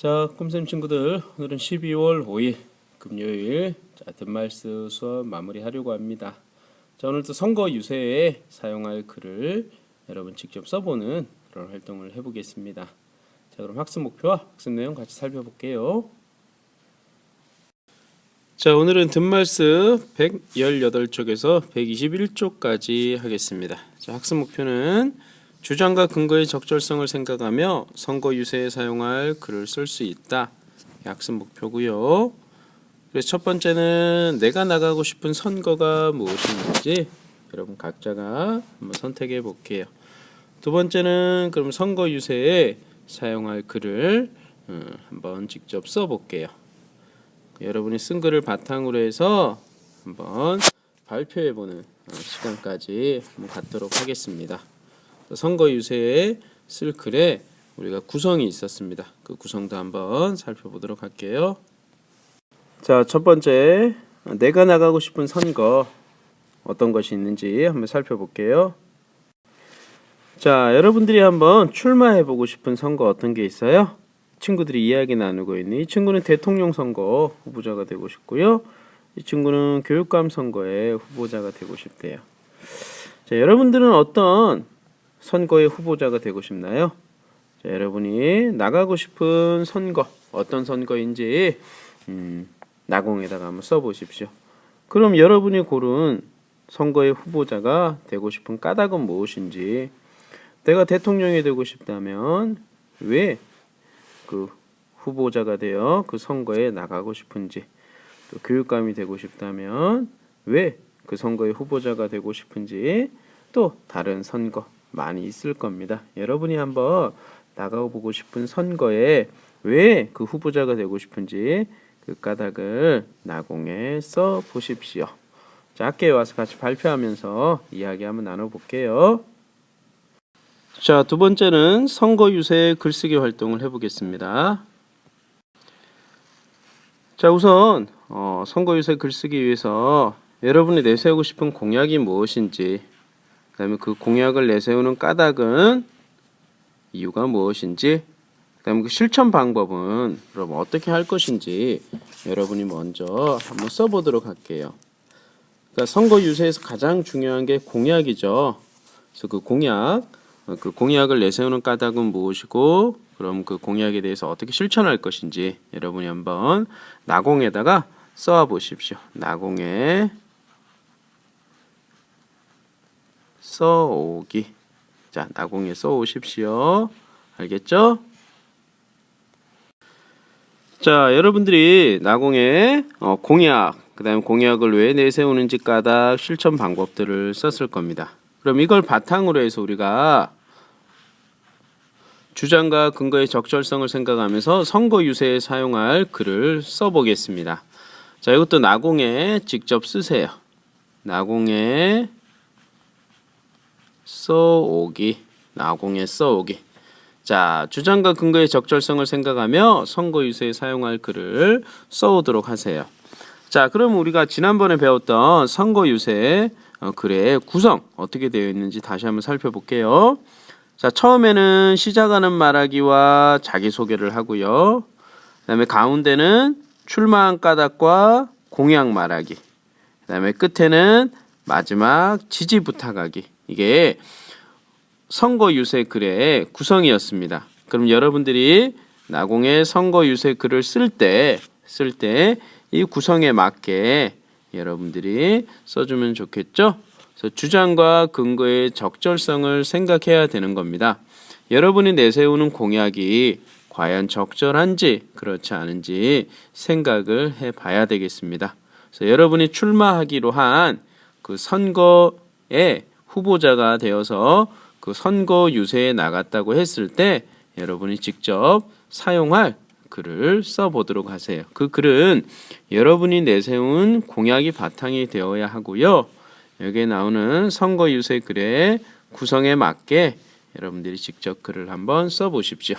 자, 꿈쌤 친구들, 오늘은 12월 5일 금요일 덴말스 수업 마무리하려고 합니다. 자, 오늘도 선거 유세에 사용할 글을 여러분 직접 써보는 그런 활동을 해보겠습니다. 자, 그럼 학습 목표와 학습 내용 같이 살펴볼게요. 자, 오늘은 덴말스 118쪽에서 121쪽까지 하겠습니다. 자, 학습 목표는 주장과 근거의 적절성을 생각하며 선거 유세에 사용할 글을 쓸 수 있다. 학습 목표고요. 그래서 첫 번째는 내가 나가고 싶은 선거가 무엇인지 여러분 각자가 한번 선택해 볼게요. 두 번째는 그럼 선거 유세에 사용할 글을 한번 직접 써 볼게요. 여러분이 쓴 글을 바탕으로 해서 한번 발표해 보는 시간까지 한번 갖도록 하겠습니다. 선거 유세에 쓸 글에 우리가 구성이 있었습니다. 그 구성도 한번 살펴보도록 할게요. 자, 첫 번째, 내가 나가고 싶은 선거 어떤 것이 있는지 한번 살펴볼게요. 자, 여러분들이 한번 출마해 보고 싶은 선거 어떤 게 있어요? 친구들이 이야기 나누고 있는 이 친구는 대통령 선거 후보자가 되고 싶고요. 이 친구는 교육감 선거의 후보자가 되고 싶대요. 자, 여러분들은 어떤 선거의 후보자가 되고 싶나요? 자, 여러분이 나가고 싶은 선거 어떤 선거인지 나공에다가 한번 써보십시오. 그럼 여러분이 고른 선거의 후보자가 되고 싶은 까닭은 무엇인지, 내가 대통령이 되고 싶다면 왜 그 후보자가 되어 그 선거에 나가고 싶은지, 또 교육감이 되고 싶다면 왜 그 선거의 후보자가 되고 싶은지, 또 다른 선거 많이 있을 겁니다. 여러분이 한번 나가보고 싶은 선거에 왜 그 후보자가 되고 싶은지 그 까닭을 나공에 써 보십시오. 자, 학교에 와서 같이 발표하면서 이야기 한번 나눠볼게요. 자, 두 번째는 선거 유세 글쓰기 활동을 해보겠습니다. 자, 우선 선거 유세 글쓰기 위해서 여러분이 내세우고 싶은 공약이 무엇인지, 그 다음에 그 공약을 내세우는 까닭은 이유가 무엇인지, 그 다음에 그 실천 방법은 그럼 어떻게 할 것인지 여러분이 먼저 한번 써보도록 할게요. 그러니까 선거 유세에서 가장 중요한 게 공약이죠. 그래서 그 공약을 내세우는 까닭은 무엇이고, 그럼 그 공약에 대해서 어떻게 실천할 것인지 여러분이 한번 나공에다가 써 보십시오. 나공에 써오기. 자, 나공에 써오십시오. 알겠죠? 자, 여러분들이 나공에 공약, 그 다음에 공약을 왜 내세우는지 까닭, 실천 방법들을 썼을 겁니다. 그럼 이걸 바탕으로 해서 우리가 주장과 근거의 적절성을 생각하면서 선거 유세에 사용할 글을 써보겠습니다. 자, 이것도 나공에 직접 쓰세요. 나공에 써오기. 나공에 써오기. 자, 주장과 근거의 적절성을 생각하며 선거 유세에 사용할 글을 써오도록 하세요. 자, 그럼 우리가 지난번에 배웠던 선거 유세 글의 구성 어떻게 되어 있는지 다시 한번 살펴볼게요. 자, 처음에는 시작하는 말하기와 자기소개를 하고요. 그 다음에 가운데는 출마한 까닭과 공약 말하기. 그 다음에 끝에는 마지막 지지 부탁하기. 이게 선거 유세 글의 구성이었습니다. 그럼 여러분들이 나공에 선거 유세 글을 쓸 때 이 구성에 맞게 여러분들이 써주면 좋겠죠? 그래서 주장과 근거의 적절성을 생각해야 되는 겁니다. 여러분이 내세우는 공약이 과연 적절한지 그렇지 않은지 생각을 해봐야 되겠습니다. 그래서 여러분이 출마하기로 한 그 선거의 후보자가 되어서 그 선거 유세에 나갔다고 했을 때 여러분이 직접 사용할 글을 써보도록 하세요. 그 글은 여러분이 내세운 공약이 바탕이 되어야 하고요. 여기에 나오는 선거 유세 글의 구성에 맞게 여러분들이 직접 글을 한번 써보십시오.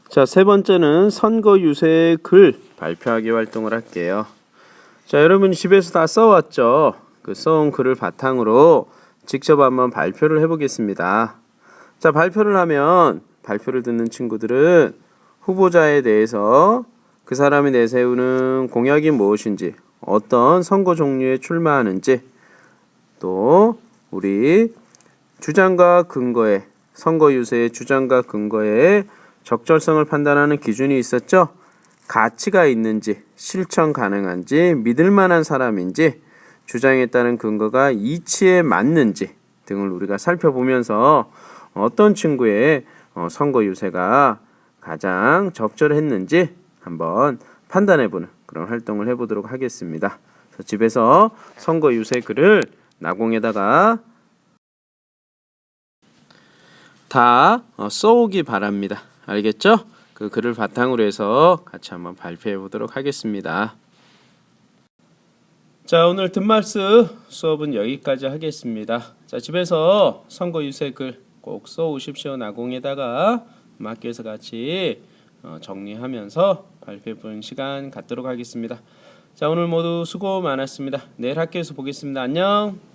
자, 세 번째는 선거 유세 글 발표하기 활동을 할게요. 자, 여러분 집에서 다 써왔죠? 그 써온 글을 바탕으로 직접 한번 발표를 해보겠습니다. 자, 발표를 하면 발표를 듣는 친구들은 후보자에 대해서 그 사람이 내세우는 공약이 무엇인지, 어떤 선거 종류에 출마하는지, 또 우리 주장과 근거에, 선거 유세의 주장과 근거에 적절성을 판단하는 기준이 있었죠. 가치가 있는지, 실천 가능한지, 믿을 만한 사람인지, 주장에 따른 근거가 이치에 맞는지 등을 우리가 살펴보면서 어떤 친구의 선거 유세가 가장 적절했는지 한번 판단해보는 그런 활동을 해보도록 하겠습니다. 그래서 집에서 선거 유세 글을 나공에다가 다 써오기 바랍니다. 알겠죠? 그 글을 바탕으로 해서 같이 한번 발표해 보도록 하겠습니다. 자, 오늘 든말스 수업은 여기까지 하겠습니다. 자, 집에서 선거 유세 글 꼭 써오십시오. 나공에다가 학교에서 같이 정리하면서 발표해 보는 시간 갖도록 하겠습니다. 자, 오늘 모두 수고 많았습니다. 내일 학교에서 보겠습니다. 안녕.